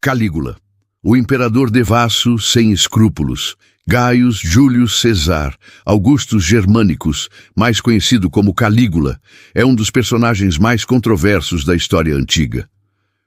Calígula, o imperador devasso sem escrúpulos, Gaius Július Cesar, Augustus Germânicos, mais conhecido como Calígula, é um dos personagens mais controversos da história antiga.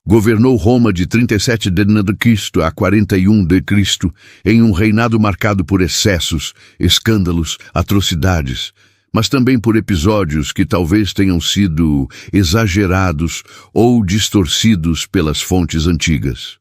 Governou Roma de 37 d.C. a 41 d.C., em um reinado marcado por excessos, escândalos, atrocidades, mas também por episódios que talvez tenham sido exagerados ou distorcidos pelas fontes antigas.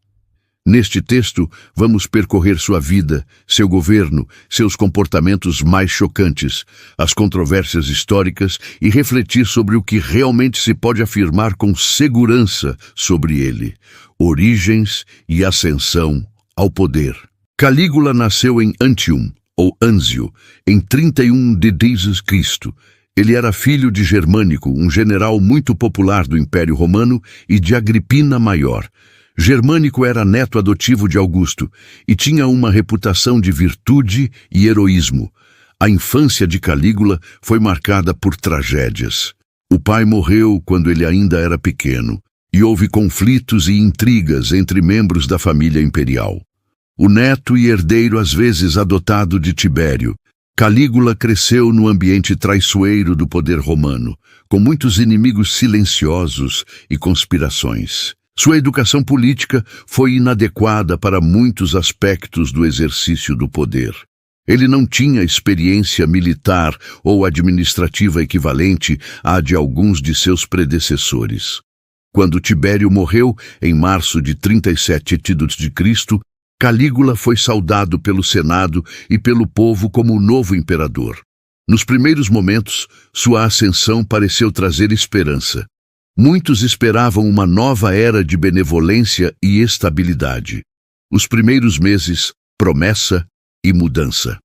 Neste texto, vamos percorrer sua vida, seu governo, seus comportamentos mais chocantes, as controvérsias históricas e refletir sobre o que realmente se pode afirmar com segurança sobre ele, origens e ascensão ao poder. Calígula nasceu em Antium, ou Anzio, em 31 d.C. Ele era filho de Germânico, um general muito popular do Império Romano, e de Agripina Maior. Germânico era neto adotivo de Augusto e tinha uma reputação de virtude e heroísmo. A infância de Calígula foi marcada por tragédias. O pai morreu quando ele ainda era pequeno, e houve conflitos e intrigas entre membros da família imperial. O neto e herdeiro às vezes adotado de Tibério, Calígula cresceu no ambiente traiçoeiro do poder romano, com muitos inimigos silenciosos e conspirações. Sua educação política foi inadequada para muitos aspectos do exercício do poder. Ele não tinha experiência militar ou administrativa equivalente à de alguns de seus predecessores. Quando Tibério morreu, em março de 37 a.C., Calígula foi saudado pelo Senado e pelo povo como o novo imperador. Nos primeiros momentos, sua ascensão pareceu trazer esperança. Muitos esperavam uma nova era de benevolência e estabilidade. Os primeiros meses, promessa e mudança.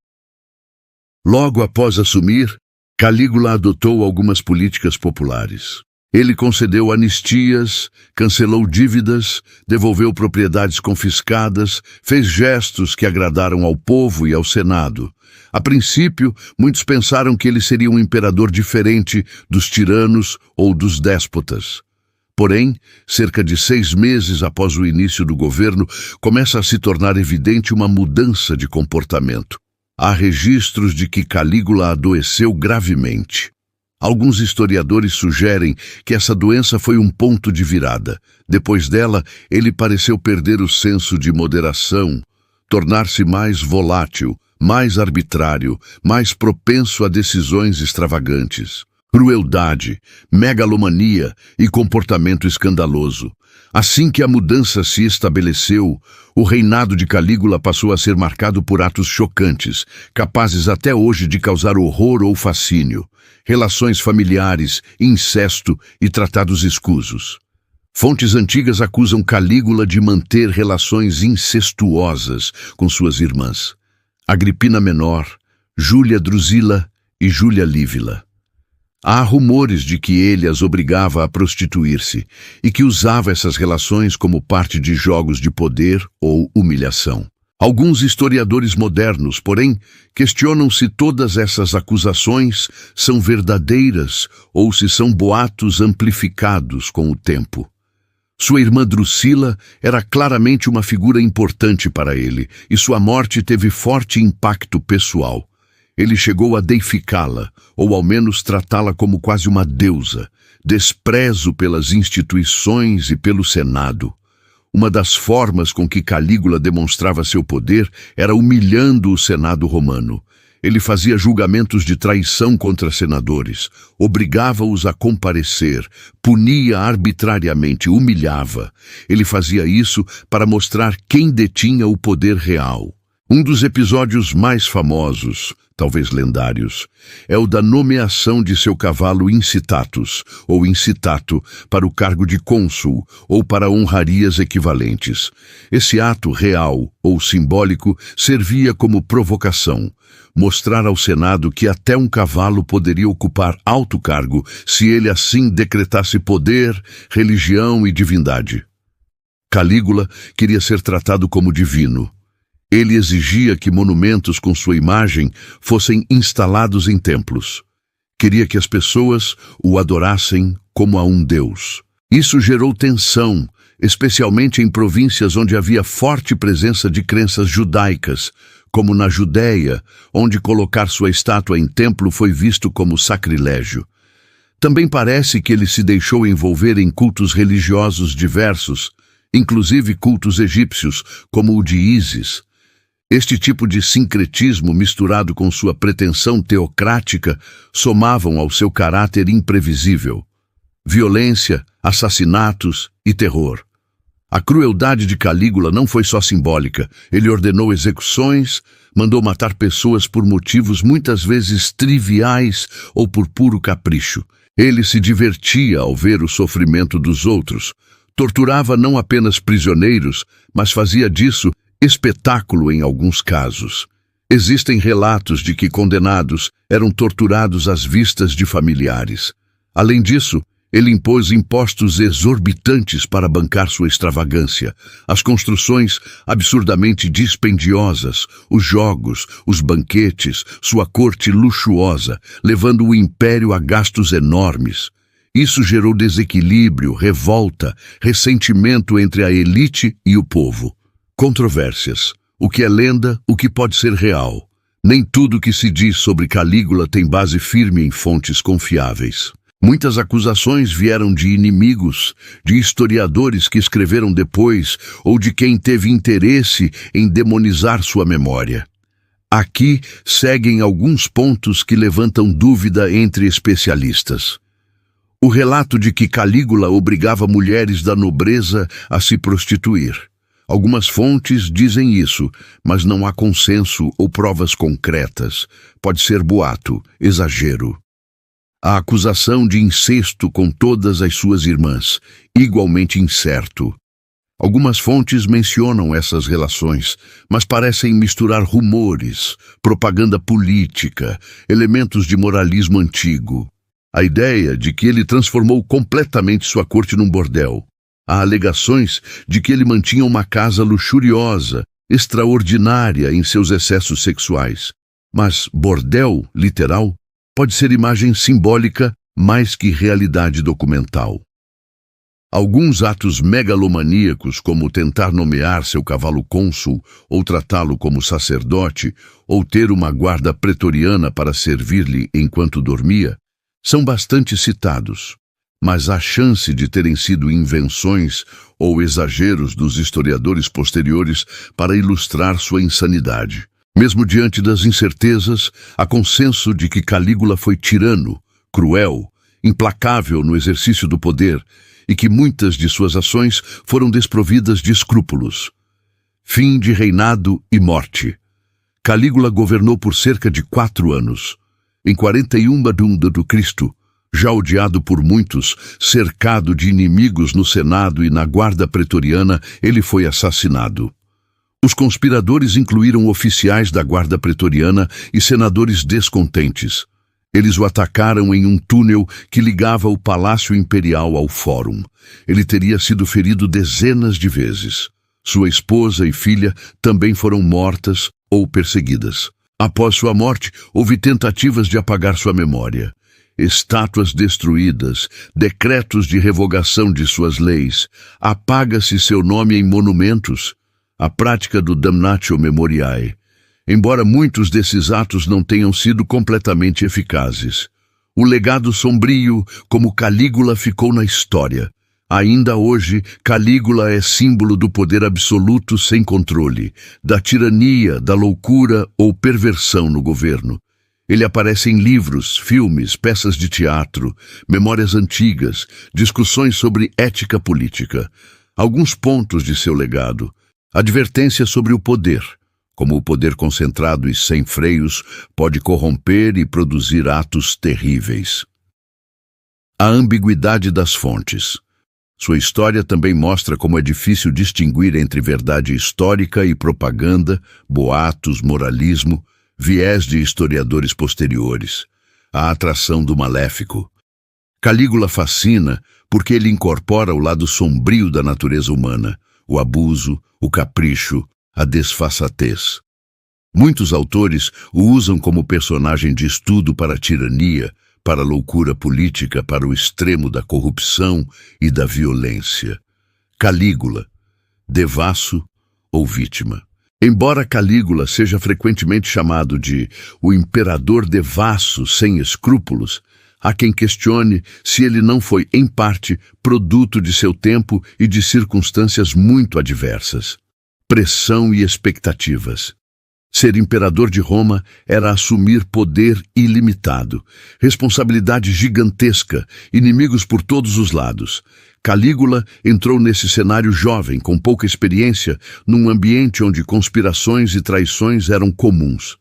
Logo após assumir, Calígula adotou algumas políticas populares. Ele concedeu anistias, cancelou dívidas, devolveu propriedades confiscadas, fez gestos que agradaram ao povo e ao Senado. A princípio, muitos pensaram que ele seria um imperador diferente dos tiranos ou dos déspotas. Porém, cerca de 6 meses após o início do governo, começa a se tornar evidente uma mudança de comportamento. Há registros de que Calígula adoeceu gravemente. Alguns historiadores sugerem que essa doença foi um ponto de virada. Depois dela, ele pareceu perder o senso de moderação, tornar-se mais volátil, mais arbitrário, mais propenso a decisões extravagantes, crueldade, megalomania e comportamento escandaloso. Assim que a mudança se estabeleceu, o reinado de Calígula passou a ser marcado por atos chocantes, capazes até hoje de causar horror ou fascínio, relações familiares, incesto e tratados escusos. Fontes antigas acusam Calígula de manter relações incestuosas com suas irmãs, Agripina Menor, Júlia Drusila e Júlia Lívila. Há rumores de que ele as obrigava a prostituir-se e que usava essas relações como parte de jogos de poder ou humilhação. Alguns historiadores modernos, porém, questionam se todas essas acusações são verdadeiras ou se são boatos amplificados com o tempo. Sua irmã Drusila era claramente uma figura importante para ele, e sua morte teve forte impacto pessoal. Ele chegou a deificá-la, ou ao menos tratá-la como quase uma deusa, desprezo pelas instituições e pelo Senado. Uma das formas com que Calígula demonstrava seu poder era humilhando o Senado romano. Ele fazia julgamentos de traição contra senadores, obrigava-os a comparecer, punia arbitrariamente, humilhava. Ele fazia isso para mostrar quem detinha o poder real. Um dos episódios mais famosos, talvez lendários, é o da nomeação de seu cavalo Incitatus, ou Incitato, para o cargo de cônsul, ou para honrarias equivalentes. Esse ato real, ou simbólico, servia como provocação, mostrar ao Senado que até um cavalo poderia ocupar alto cargo se ele assim decretasse poder, religião e divindade. Calígula queria ser tratado como divino. Ele exigia que monumentos com sua imagem fossem instalados em templos. Queria que as pessoas o adorassem como a um deus. Isso gerou tensão, especialmente em províncias onde havia forte presença de crenças judaicas, como na Judéia, onde colocar sua estátua em templo foi visto como sacrilégio. Também parece que ele se deixou envolver em cultos religiosos diversos, inclusive cultos egípcios, como o de Ísis. Este tipo de sincretismo misturado com sua pretensão teocrática somavam ao seu caráter imprevisível. Violência, assassinatos e terror. A crueldade de Calígula não foi só simbólica. Ele ordenou execuções, mandou matar pessoas por motivos muitas vezes triviais ou por puro capricho. Ele se divertia ao ver o sofrimento dos outros. Torturava não apenas prisioneiros, mas fazia disso espetáculo em alguns casos. Existem relatos de que condenados eram torturados às vistas de familiares. Além disso, ele impôs impostos exorbitantes para bancar sua extravagância, as construções absurdamente dispendiosas, os jogos, os banquetes, sua corte luxuosa, levando o império a gastos enormes. Isso gerou desequilíbrio, revolta, ressentimento entre a elite e o povo. Controvérsias. O que é lenda, o que pode ser real. Nem tudo que se diz sobre Calígula tem base firme em fontes confiáveis. Muitas acusações vieram de inimigos, de historiadores que escreveram depois ou de quem teve interesse em demonizar sua memória. Aqui seguem alguns pontos que levantam dúvida entre especialistas. O relato de que Calígula obrigava mulheres da nobreza a se prostituir. Algumas fontes dizem isso, mas não há consenso ou provas concretas. Pode ser boato, exagero. A acusação de incesto com todas as suas irmãs, igualmente incerto. Algumas fontes mencionam essas relações, mas parecem misturar rumores, propaganda política, elementos de moralismo antigo. A ideia de que ele transformou completamente sua corte num bordel. Há alegações de que ele mantinha uma casa luxuriosa, extraordinária em seus excessos sexuais. Mas bordel, literal, pode ser imagem simbólica mais que realidade documental. Alguns atos megalomaníacos, como tentar nomear seu cavalo cônsul, ou tratá-lo como sacerdote, ou ter uma guarda pretoriana para servir-lhe enquanto dormia, são bastante citados. Mas há chance de terem sido invenções ou exageros dos historiadores posteriores para ilustrar sua insanidade. Mesmo diante das incertezas, há consenso de que Calígula foi tirano, cruel, implacável no exercício do poder e que muitas de suas ações foram desprovidas de escrúpulos. Fim de reinado e morte. Calígula governou por cerca de 4 anos. Em 41 d.C., já odiado por muitos, cercado de inimigos no Senado e na guarda pretoriana, ele foi assassinado. Os conspiradores incluíram oficiais da guarda pretoriana e senadores descontentes. Eles o atacaram em um túnel que ligava o Palácio Imperial ao Fórum. Ele teria sido ferido dezenas de vezes. Sua esposa e filha também foram mortas ou perseguidas. Após sua morte, houve tentativas de apagar sua memória. Estátuas destruídas, decretos de revogação de suas leis, apaga-se seu nome em monumentos, a prática do damnatio memoriae. Embora muitos desses atos não tenham sido completamente eficazes, o legado sombrio como Calígula ficou na história. Ainda hoje, Calígula é símbolo do poder absoluto sem controle, da tirania, da loucura ou perversão no governo. Ele aparece em livros, filmes, peças de teatro, memórias antigas, discussões sobre ética política. Alguns pontos de seu legado. Advertência sobre o poder, como o poder concentrado e sem freios pode corromper e produzir atos terríveis. A ambiguidade das fontes. Sua história também mostra como é difícil distinguir entre verdade histórica e propaganda, boatos, moralismo, viés de historiadores posteriores, a atração do maléfico. Calígula fascina porque ele incorpora o lado sombrio da natureza humana, o abuso, o capricho, a desfaçatez. Muitos autores o usam como personagem de estudo para a tirania, para a loucura política, para o extremo da corrupção e da violência. Calígula, devasso ou vítima. Embora Calígula seja frequentemente chamado de o imperador devasso sem escrúpulos, há quem questione se ele não foi, em parte, produto de seu tempo e de circunstâncias muito adversas. Pressão e expectativas. Ser imperador de Roma era assumir poder ilimitado, responsabilidade gigantesca, inimigos por todos os lados. Calígula entrou nesse cenário jovem, com pouca experiência, num ambiente onde conspirações e traições eram comuns.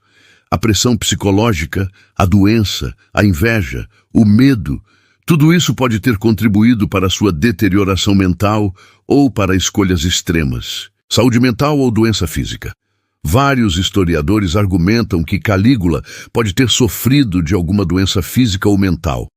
A pressão psicológica, a doença, a inveja, o medo, tudo isso pode ter contribuído para sua deterioração mental ou para escolhas extremas. Saúde mental ou doença física. Vários historiadores argumentam que Calígula pode ter sofrido de alguma doença física ou mental.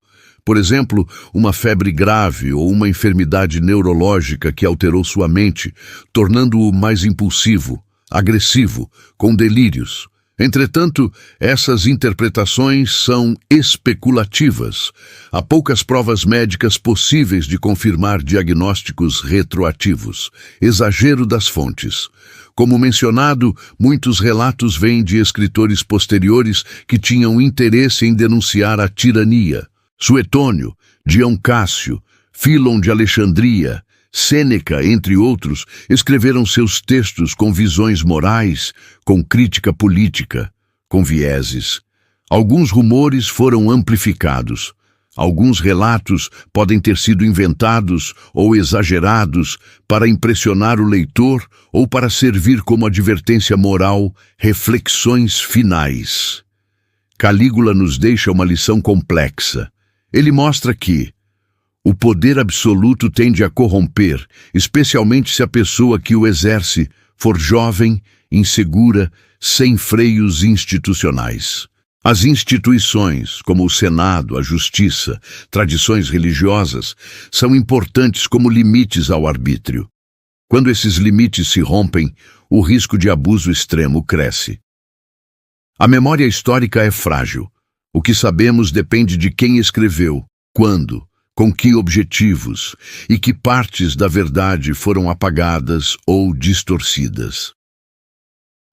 Por exemplo, uma febre grave ou uma enfermidade neurológica que alterou sua mente, tornando-o mais impulsivo, agressivo, com delírios. Entretanto, essas interpretações são especulativas. Há poucas provas médicas possíveis de confirmar diagnósticos retroativos. Exagero das fontes. Como mencionado, muitos relatos vêm de escritores posteriores que tinham interesse em denunciar a tirania. Suetônio, Dião Cássio, Fílon de Alexandria, Sêneca, entre outros, escreveram seus textos com visões morais, com crítica política, com vieses. Alguns rumores foram amplificados. Alguns relatos podem ter sido inventados ou exagerados para impressionar o leitor ou para servir como advertência moral, reflexões finais. Calígula nos deixa uma lição complexa. Ele mostra que o poder absoluto tende a corromper, especialmente se a pessoa que o exerce for jovem, insegura, sem freios institucionais. As instituições, como o Senado, a justiça, tradições religiosas, são importantes como limites ao arbítrio. Quando esses limites se rompem, o risco de abuso extremo cresce. A memória histórica é frágil. O que sabemos depende de quem escreveu, quando, com que objetivos e que partes da verdade foram apagadas ou distorcidas.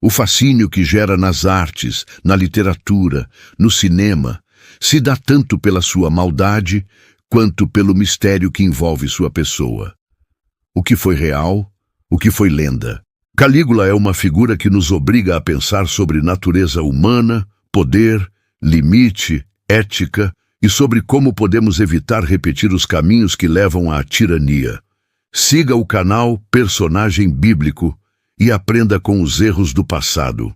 O fascínio que gera nas artes, na literatura, no cinema, se dá tanto pela sua maldade quanto pelo mistério que envolve sua pessoa. O que foi real, o que foi lenda. Calígula é uma figura que nos obriga a pensar sobre natureza humana, poder, limite, ética e sobre como podemos evitar repetir os caminhos que levam à tirania. Siga o canal Personagem Bíblico e aprenda com os erros do passado.